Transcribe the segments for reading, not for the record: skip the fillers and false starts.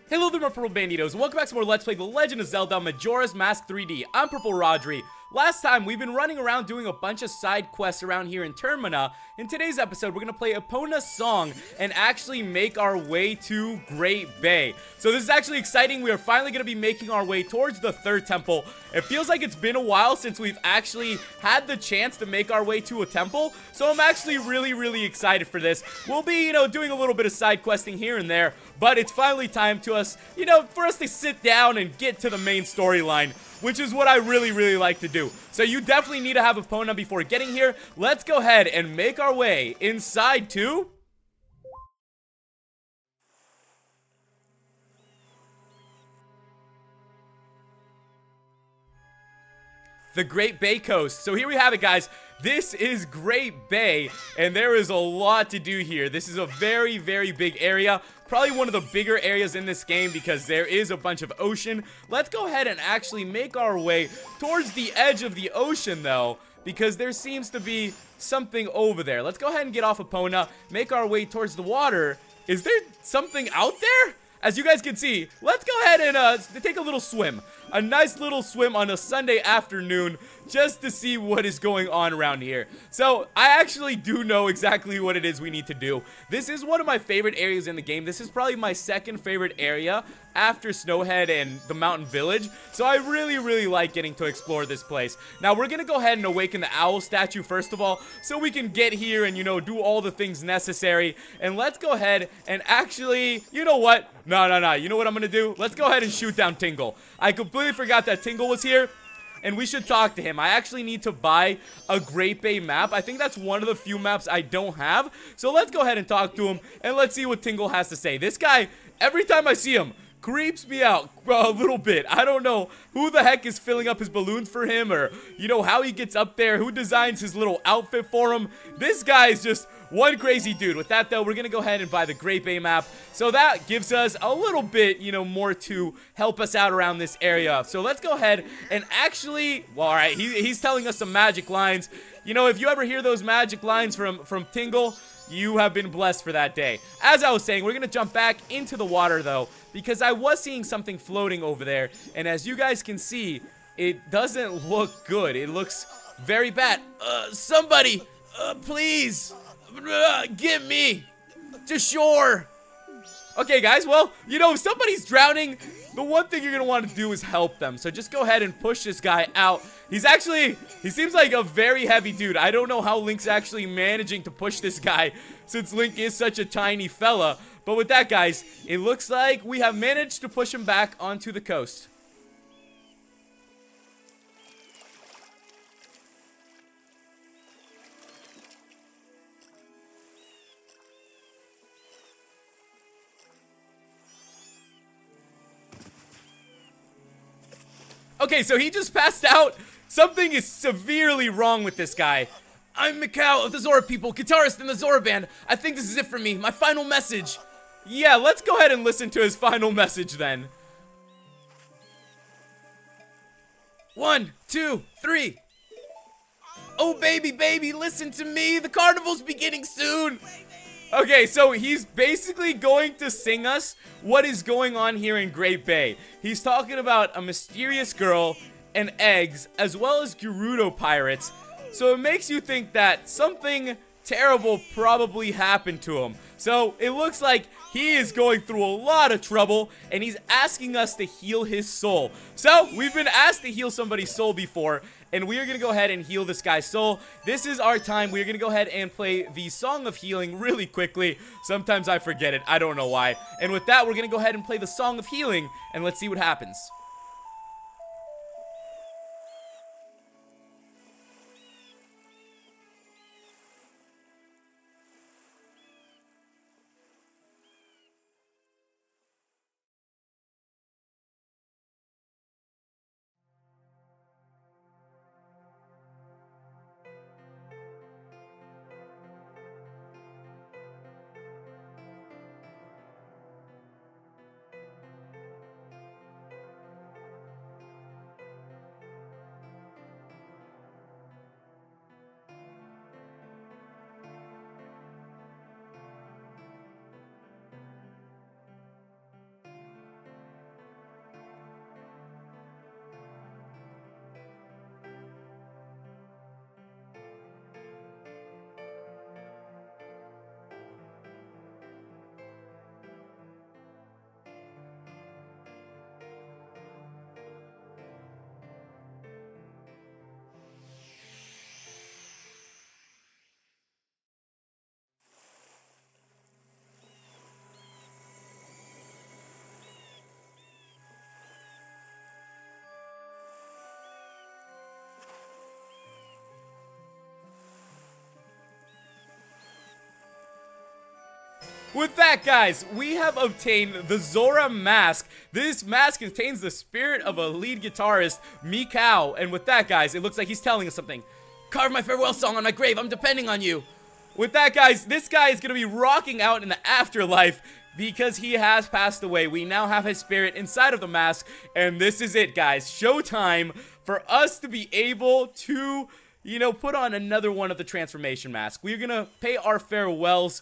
Hello there, my Purple Banditos, and welcome back to more Let's Play The Legend of Zelda Majora's Mask 3D. I'm PurpleRodri. Last time, we've been running around doing a bunch of side quests around here in Termina. In today's episode, we're going to play Epona's song and actually make our way to Great Bay. So this is actually exciting. We are finally going to be making our way towards the third temple. It feels like it's been a while since we've actually had the chance to make our way to a temple. So I'm actually really excited for this. We'll be, doing a little bit of side questing here and there. But it's finally time to us, for us to sit down and get to the main storyline, which is what I really like to do. So you definitely need to have Epona before getting here. Let's go ahead and make our way inside to the Great Bay Coast. So here we have it, guys. This is Great Bay, and there is a lot to do here. This is a very big area. Probably one of the bigger areas in this game because there is a bunch of ocean. Let's go ahead and actually make our way towards the edge of the ocean, though, because there seems to be something over there. Let's go ahead and get off Epona, make our way towards the water. Is there something out there? As you guys can see, let's go ahead and take a little swim. A nice little swim on a Sunday afternoon just to see what is going on around here. So, I actually do know exactly what it is we need to do. This is one of my favorite areas in the game. This is probably my second favorite area after Snowhead and the Mountain Village. So, I really like getting to explore this place. Now, we're going to go ahead and awaken the owl statue first of all, so we can get here and, do all the things necessary. And let's go ahead and actually, you know what? No. You know what I'm going to do? Let's go ahead and shoot down Tingle. I completely forgot that Tingle was here, and we should talk to him. I actually need to buy a Great Bay map. I think that's one of the few maps I don't have. So let's go ahead and talk to him, and let's see what Tingle has to say. This guy, every time I see him, creeps me out a little bit. I don't know who the heck is filling up his balloons for him, or, how he gets up there, who designs his little outfit for him. This guy is just one crazy dude. With that, though, we're gonna go ahead and buy the Great Bay map. So that gives us a little bit, more to help us out around this area. So let's go ahead and actually, well, all right, he's telling us some magic lines. If you ever hear those magic lines from Tingle, you have been blessed for that day. As I was saying, we're gonna jump back into the water, though, because I was seeing something floating over there, and as you guys can see, it doesn't look good. It looks very bad. Somebody, please, get me to shore. Okay, guys, well, if somebody's drowning, the one thing you're gonna want to do is help them. So just go ahead and push this guy out. He seems like a very heavy dude. I don't know how Link's actually managing to push this guy, since Link is such a tiny fella. But with that, guys, it looks like we have managed to push him back onto the coast. Okay, so he just passed out. Something is severely wrong with this guy. I'm Mikau of the Zora people, guitarist in the Zora band. I think this is it for me, my final message. Yeah, let's go ahead and listen to his final message then. 1, 2, 3. Oh, baby, listen to me. The carnival's beginning soon. Okay, so he's basically going to sing us what is going on here in Great Bay. He's talking about a mysterious girl and eggs, as well as Gerudo pirates. So it makes you think that something terrible probably happened to him. So it looks like he is going through a lot of trouble, and he's asking us to heal his soul. So we've been asked to heal somebody's soul before, and we are going to go ahead and heal this guy's soul. This is our time. We're going to go ahead and play the Song of Healing really quickly. Sometimes I forget it. I don't know why. And with that, we're going to go ahead and play the Song of Healing, and let's see what happens. with that, guys, we have obtained the Zora mask. This mask contains the spirit of a lead guitarist, Mikau. And with that, guys, it looks like he's telling us something. Carve my farewell song on my grave. I'm depending on you. With that, guys, this guy is going to be rocking out in the afterlife because he has passed away. We now have his spirit inside of the mask. And this is it, guys. Showtime for us to be able to, you know, put on another one of the transformation masks. We're going to pay our farewells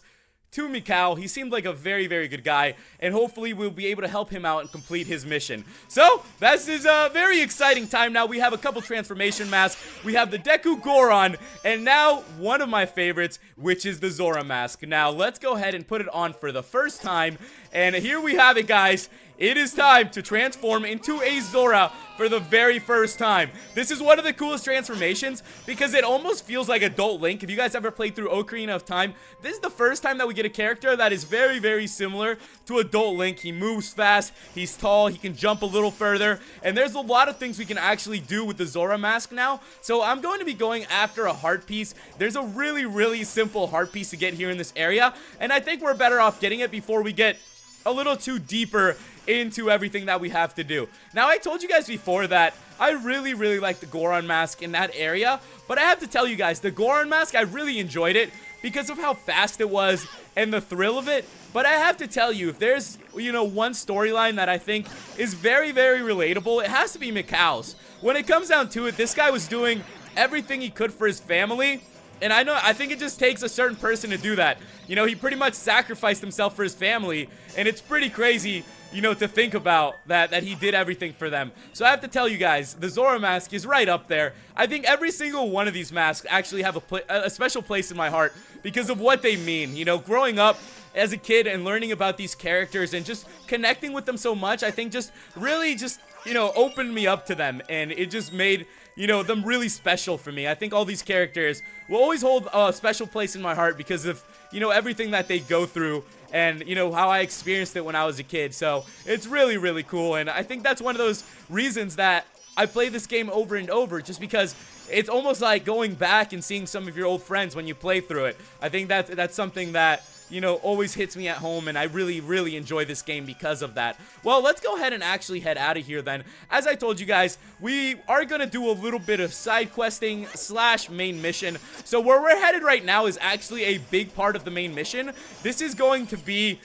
to Mikau. He seemed like a very, very good guy, and hopefully we'll be able to help him out and complete his mission. So, this is a very exciting time now. We have a couple transformation masks. We have the Deku Goron, and now one of my favorites, which is the Zora mask. Now, let's go ahead and put it on for the first time, and here we have it, guys. It is time to transform into a Zora for the very first time. This is one of the coolest transformations because it almost feels like Adult Link. If you guys ever played through Ocarina of Time, this is the first time that we get a character that is very, very similar to Adult Link. He moves fast, he's tall, he can jump a little further, and there's a lot of things we can actually do with the Zora mask now. So I'm going to be going after a heart piece. There's a really, really simple heart piece to get here in this area, and I think we're better off getting it before we get a little too deeper into everything that we have to do. Now, I told you guys before that I really, really like the Goron mask in that area, but I have to tell you guys, the Goron mask, I really enjoyed it because of how fast it was and the thrill of it. But I have to tell you, if there's, you know, one storyline that I think is very, very relatable, it has to be Mikau's. When it comes down to it, this guy was doing everything he could for his family, and I think it just takes a certain person to do that. You know, he pretty much sacrificed himself for his family, and it's pretty crazy, you know, to think about that he did everything for them. So I have to tell you guys, the Zora mask is right up there. I think every single one of these masks actually have a special place in my heart because of what they mean. You know, growing up as a kid and learning about these characters and just connecting with them so much, I think just really just, you know, opened me up to them, and it just made, you know, them really special for me. I think all these characters will always hold a special place in my heart because of, you know, everything that they go through and, you know, how I experienced it when I was a kid. So it's really, really cool, and I think that's one of those reasons that I play this game over and over, just because it's almost like going back and seeing some of your old friends when you play through it. I think that's something that, you know, always hits me at home, and I really, really enjoy this game because of that. Well, let's go ahead and actually head out of here then. As I told you guys, we are going to do a little bit of side questing / main mission. So where we're headed right now is actually a big part of the main mission. This is going to be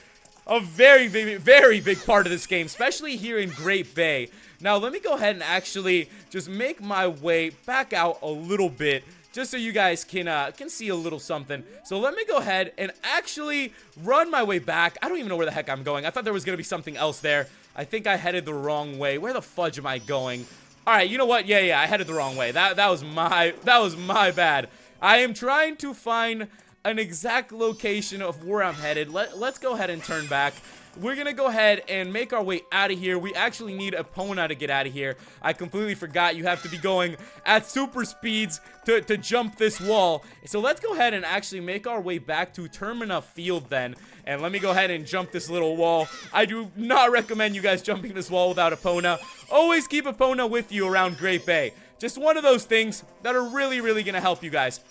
a very, very, very big part of this game, especially here in Great Bay. Now, let me go ahead and actually just make my way back out a little bit, just so you guys can see a little something. So let me go ahead and actually run my way back. I don't even know where the heck I'm going. I thought there was going to be something else there. I think I headed the wrong way. Where the fudge am I going? All right, you know what? Yeah, I headed the wrong way. That was my bad. I am trying to find an exact location of where I'm headed. Let's go ahead and turn back. We're gonna go ahead and make our way out of here. We actually need Epona to get out of here. I completely forgot you have to be going at super speeds to jump this wall. So let's go ahead and actually make our way back to Termina Field then. And let me go ahead and jump this little wall. I do not recommend you guys jumping this wall without Epona. Always keep Epona with you around Great Bay. Just one of those things that are really, really gonna help you guys.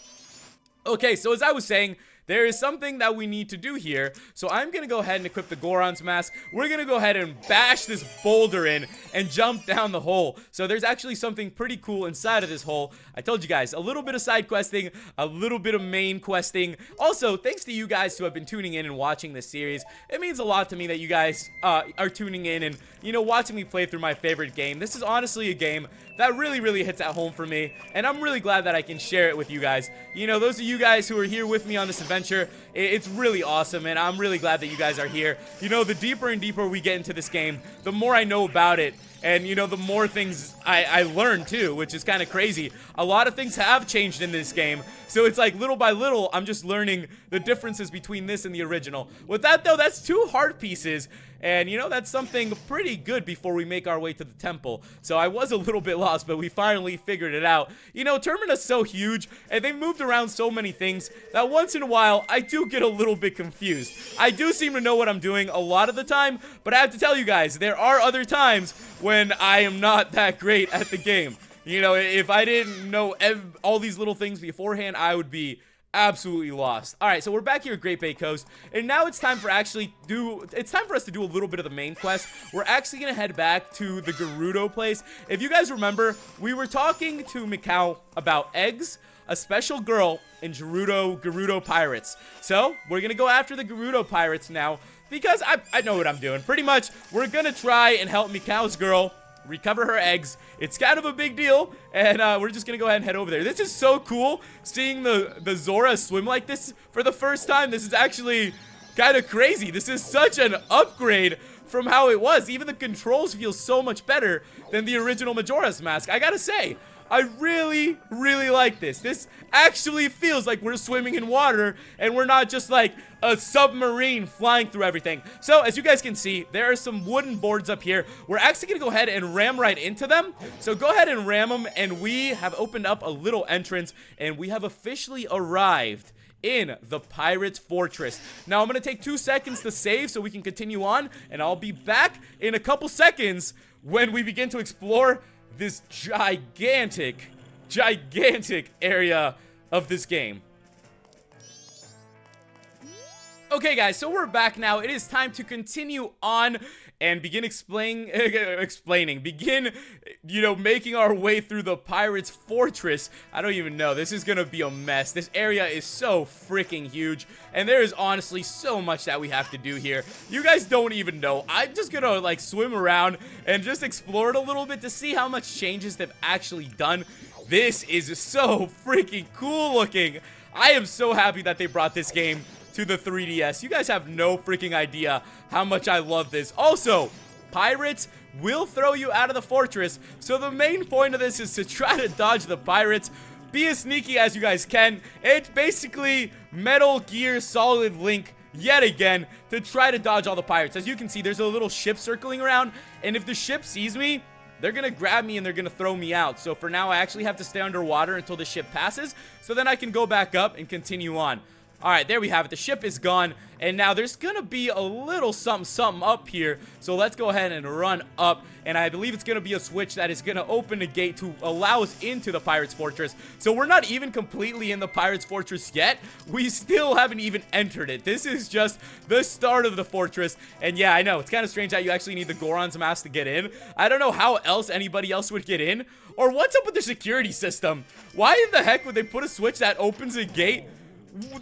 Okay, so as I was saying, there is something that we need to do here. So I'm going to go ahead and equip the Goron's mask. We're going to go ahead and bash this boulder in and jump down the hole. So there's actually something pretty cool inside of this hole. I told you guys, a little bit of side questing, a little bit of main questing. Also, thanks to you guys who have been tuning in and watching this series. It means a lot to me that you guys are tuning in and, you know, watching me play through my favorite game. This is honestly a game that really, really hits at home for me, and I'm really glad that I can share it with you guys. You know, those of you guys who are here with me on this adventure, it's really awesome, and I'm really glad that you guys are here. You know, the deeper and deeper we get into this game, the more I know about it, and, you know, the more things I learn, too, which is kind of crazy. A lot of things have changed in this game, so it's like little by little, I'm just learning the differences between this and the original. With that, though, that's 2 heart pieces, and, you know, that's something pretty good before we make our way to the temple. So I was a little bit lost, but we finally figured it out. You know, Termina's so huge, and they've moved around so many things that once in a while, I do get a little bit confused. I do seem to know what I'm doing a lot of the time, but I have to tell you guys, there are other times when I am not that great at the game. You know, if I didn't know all these little things beforehand, I would be absolutely lost. All right, so we're back here at Great Bay Coast, and now it's time for us to do a little bit of the main quest. We're actually gonna head back to the Gerudo place. If you guys remember, we were talking to Mikau about eggs, a special girl, and Gerudo pirates. So we're gonna go after the Gerudo pirates now, because I know what I'm doing. Pretty much, we're gonna try and help Mikau's girl recover her eggs. It's kind of a big deal, and we're just gonna go ahead and head over there. This is so cool, seeing the Zora swim like this for the first time. This is actually kind of crazy. This is such an upgrade from how it was. Even the controls feel so much better than the original Majora's Mask. I gotta say, I really, really like this. This actually feels like we're swimming in water and we're not just like a submarine flying through everything. So, as you guys can see, there are some wooden boards up here. We're actually gonna go ahead and ram right into them. So go ahead and ram them, and we have opened up a little entrance, and we have officially arrived in the Pirate's Fortress. Now, I'm gonna take 2 seconds to save so we can continue on, and I'll be back in a couple seconds when we begin to explore this gigantic area of this game. Okay, guys, so we're back now. It is time to continue on and begin making our way through the Pirate's Fortress. I don't even know. This is gonna be a mess. This area is so freaking huge, and there is honestly so much that we have to do here. You guys don't even know. I'm just gonna, like, swim around and just explore it a little bit to see how much changes they've actually done. This is so freaking cool looking. I am so happy that they brought this game to the 3DS. You guys have no freaking idea how much I love this. Also, pirates will throw you out of the fortress, so the main point of this is to try to dodge the pirates. Be as sneaky as you guys can. It's basically Metal Gear Solid Link yet again to try to dodge all the pirates. As you can see, there's a little ship circling around, and if the ship sees me, they're gonna grab me and they're gonna throw me out. So for now, I actually have to stay underwater until the ship passes, so then I can go back up and continue on. Alright, there we have it. The ship is gone, and now there's gonna be a little something up here. So let's go ahead and run up, and I believe it's gonna be a switch that is gonna open a gate to allow us into the Pirate's Fortress. So we're not even completely in the Pirate's Fortress yet. We still haven't even entered it. This is just the start of the fortress, and yeah, I know, it's kind of strange that you actually need the Goron's mask to get in. I don't know how else anybody else would get in, or what's up with the security system? Why in the heck would they put a switch that opens a gate,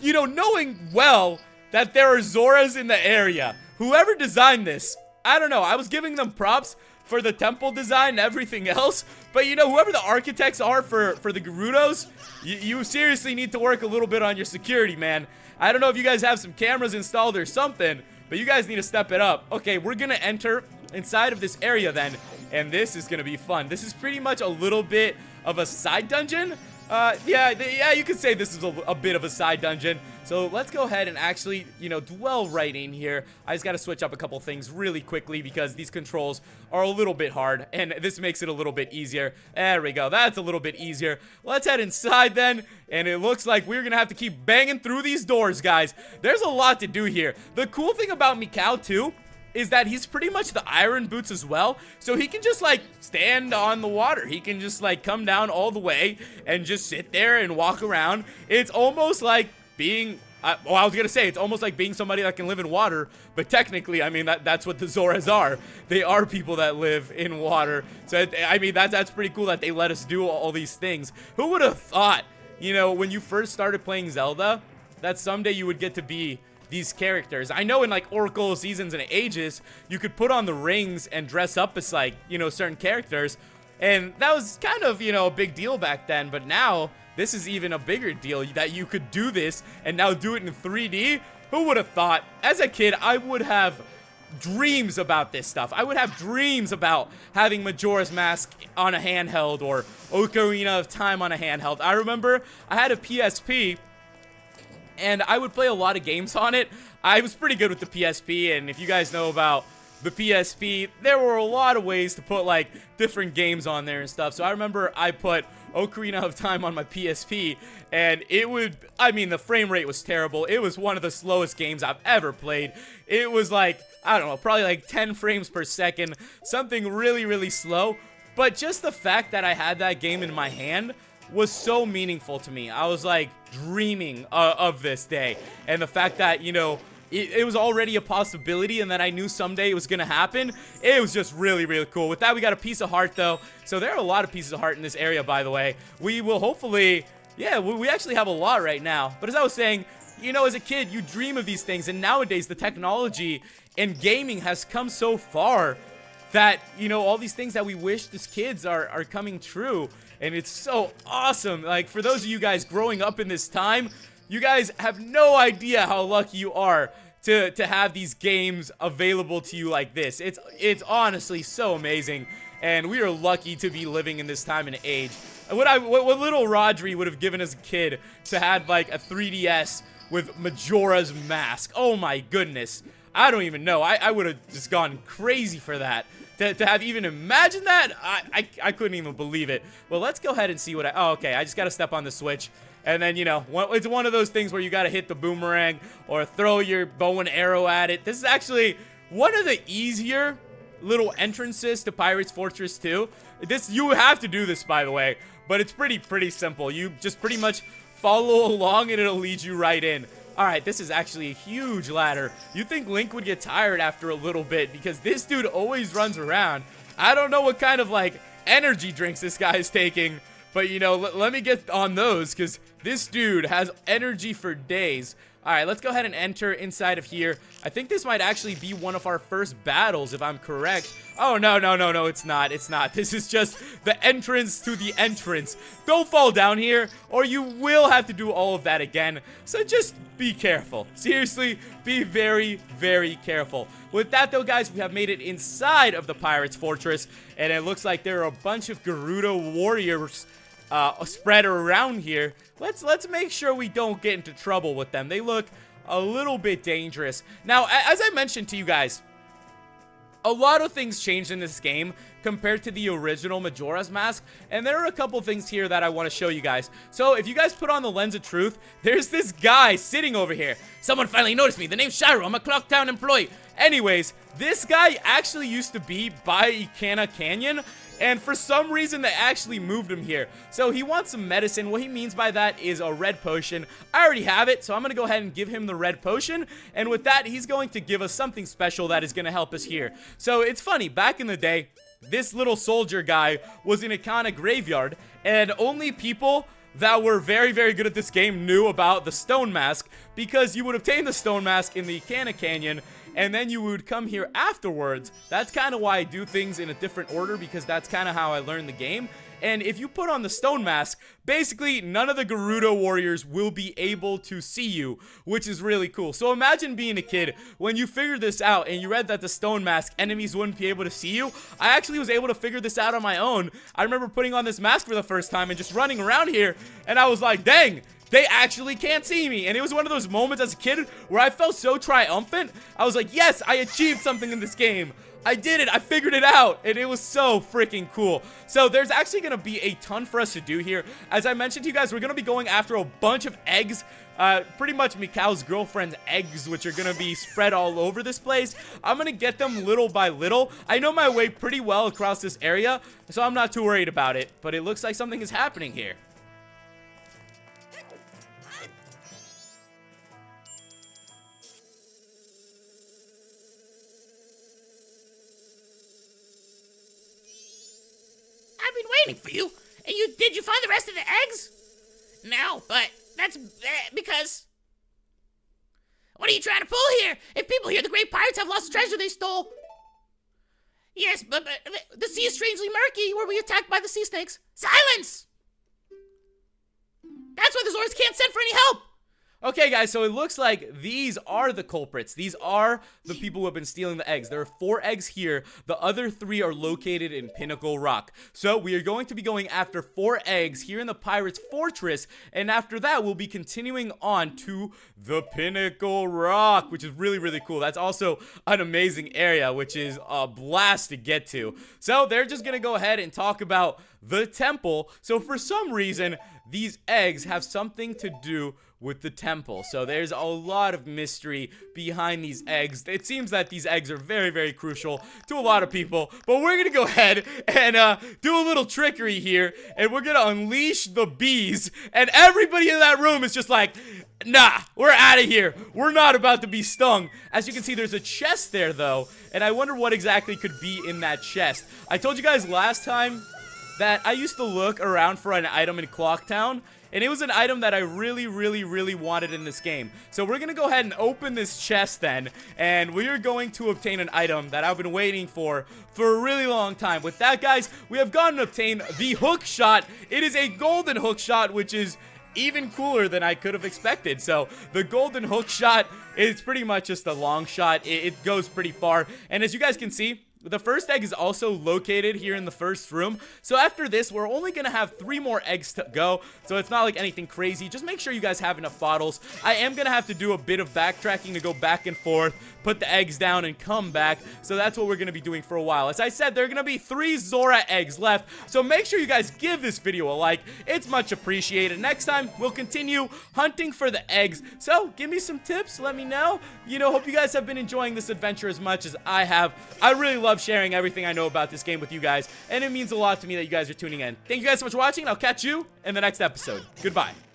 you know, knowing well that there are Zoras in the area? Whoever designed this, I don't know. I was giving them props for the temple design and everything else, but you know, whoever the architects are for the Gerudos, you seriously need to work a little bit on your security, man. I don't know if you guys have some cameras installed or something, but you guys need to step it up. Okay, we're gonna enter inside of this area then, and this is gonna be fun. This is pretty much a little bit of a side dungeon. Yeah, you could say this is a bit of a side dungeon. So let's go ahead and actually, you know, dwell right in here. I just got to switch up a couple things really quickly because these controls are a little bit hard, and this makes it a little bit easier. There we go. That's a little bit easier. Let's head inside then, and it looks like we're going to have to keep banging through these doors, guys. There's a lot to do here. The cool thing about Mikau, too, is that he's pretty much the Iron Boots as well, so he can just like stand on the water. He can just like come down all the way and just sit there and walk around. It's almost like being, I was gonna say, it's almost like being somebody that can live in water, but technically, I mean, that's what the Zoras are. They are people that live in water. So, I mean, that's pretty cool that they let us do all these things. Who would have thought, you know, when you first started playing Zelda, that someday you would get to be these characters? I know in like Oracle Seasons and Ages, you could put on the rings and dress up as like, you know, certain characters, and that was kind of, you know, a big deal back then. But now this is even a bigger deal that you could do this and now do it in 3D. Who would have thought? As a kid, I would have dreams about this stuff. I would have dreams about having Majora's Mask on a handheld or Ocarina of Time on a handheld. I remember I had a PSP, and I would play a lot of games on it. I was pretty good with the PSP, and if you guys know about the PSP, there were a lot of ways to put like different games on there and stuff. So I remember I put Ocarina of Time on my PSP, and it would, I mean, the frame rate was terrible. It was one of the slowest games I've ever played. It was like, I don't know, probably like 10 frames per second, something really, really slow. But just the fact that I had that game in my hand, was so meaningful to me. I was like dreaming of this day, and the fact that, you know, it was already a possibility and that I knew someday it was gonna happen. It was just really, really cool. With that, we got a piece of heart though. So there are a lot of pieces of heart in this area, by the way. We will hopefully, yeah, we actually have a lot right now. But as I was saying, you know, as a kid, you dream of these things, and nowadays the technology in gaming has come so far that, you know, all these things that we wished as kids are coming true. And it's so awesome. Like, for those of you guys growing up in this time, you guys have no idea how lucky you are to have these games available to you like this. It's honestly so amazing, and we are lucky to be living in this time and age. What little Rodri would have given as a kid to have like a 3DS with Majora's Mask. Oh my goodness. I don't even know. I would have just gone crazy for that. To have even imagined that, I couldn't even believe it. Well, let's go ahead and see what oh, okay. I just got to step on the switch. And then, you know, it's one of those things where you got to hit the boomerang or throw your bow and arrow at it. This is actually one of the easier little entrances to Pirate's Fortress 2. You have to do this, by the way, but it's pretty simple. You just pretty much follow along and it'll lead you right in. Alright, this is actually a huge ladder. You'd think Link would get tired after a little bit because this dude always runs around. I don't know what kind of, like, energy drinks this guy is taking, but, you know, let me get on those because this dude has energy for days. Alright, let's go ahead and enter inside of here. I think this might actually be one of our first battles, if I'm correct. Oh, no, it's not. It's not. This is just the entrance to the entrance. Don't fall down here, or you will have to do all of that again. So just be careful. Seriously, be very, very careful. With that, though, guys, we have made it inside of the Pirate's Fortress, and it looks like there are a bunch of Gerudo warriors spread around here. Let's make sure we don't get into trouble with them. They look a little bit dangerous. Now, as I mentioned to you guys, a lot of things changed in this game compared to the original Majora's Mask, and there are a couple things here that I want to show you guys. So if you guys put on the Lens of Truth, there's this guy sitting over here. Someone finally noticed me. The name's Shiro. I'm a Clocktown employee. Anyways, this guy actually used to be by Ikana Canyon, and for some reason, they actually moved him here. So he wants some medicine. What he means by that is a red potion. I already have it, so I'm going to go ahead and give him the red potion. And with that, he's going to give us something special that is going to help us here. So it's funny, back in the day, this little soldier guy was in Ikana Graveyard, and only people that were very, very good at this game knew about the Stone Mask, because you would obtain the Stone Mask in the Ikana Canyon, and then you would come here afterwards. That's kind of why I do things in a different order, because that's kind of how I learned the game. And if you put on the Stone Mask, basically none of the Gerudo warriors will be able to see you, which is really cool. So imagine being a kid when you figured this out and you read that the Stone Mask enemies wouldn't be able to see you. I actually was able to figure this out on my own. I remember putting on this mask for the first time and just running around here, and I was like, dang, they actually can't see me. And it was one of those moments as a kid where I felt so triumphant. I was like, yes, I achieved something in this game. I did it. I figured it out. And it was so freaking cool. So there's actually going to be a ton for us to do here. As I mentioned to you guys, we're going to be going after a bunch of eggs. Pretty much Mikau's girlfriend's eggs, which are going to be spread all over this place. I'm going to get them little by little. I know my way pretty well across this area, so I'm not too worried about it. But it looks like something is happening here. Waiting for you. And did you find the rest of the eggs? No, but that's because... What are you trying to pull here? If people hear the great pirates have lost treasure they stole. Yes, but the sea is strangely murky. Were we attacked by the sea snakes? Silence! That's why the Zoras can't send for any help. Okay, guys, so it looks like these are the culprits. These are the people who have been stealing the eggs. There are 4 eggs here. The other 3 are located in Pinnacle Rock. So we are going to be going after 4 eggs here in the Pirate's Fortress. And after that, we'll be continuing on to the Pinnacle Rock, which is really, really cool. That's also an amazing area, which is a blast to get to. So they're just going to go ahead and talk about the temple. So for some reason, these eggs have something to do with the temple. So there's a lot of mystery behind these eggs. It seems that these eggs are very, very crucial to a lot of people. But we're gonna go ahead and do a little trickery here, and we're gonna unleash the bees. And everybody in that room is just like, nah, we're out of here. We're not about to be stung. As you can see, there's a chest there, though, and I wonder what exactly could be in that chest. I told you guys last time that I used to look around for an item in Clocktown, and it was an item that I really, really, really wanted in this game. So we're going to go ahead and open this chest then, and we are going to obtain an item that I've been waiting for a really long time. With that, guys, we have gone and obtained the hook shot. It is a golden hook shot, which is even cooler than I could have expected. So the golden hook shot is pretty much just a long shot. It goes pretty far, and as you guys can see, the first egg is also located here in the first room. So after this, we're only going to have 3 more eggs to go. So it's not like anything crazy. Just make sure you guys have enough bottles. I am going to have to do a bit of backtracking to go back and forth, put the eggs down, and come back. So that's what we're going to be doing for a while. As I said, there are going to be 3 Zora eggs left. So make sure you guys give this video a like. It's much appreciated. Next time, we'll continue hunting for the eggs. So give me some tips. Let me know. Hope you guys have been enjoying this adventure as much as I have. I really love sharing everything I know about this game with you guys, and it means a lot to me that you guys are tuning in. Thank you guys so much for watching, and I'll catch you in the next episode. Goodbye.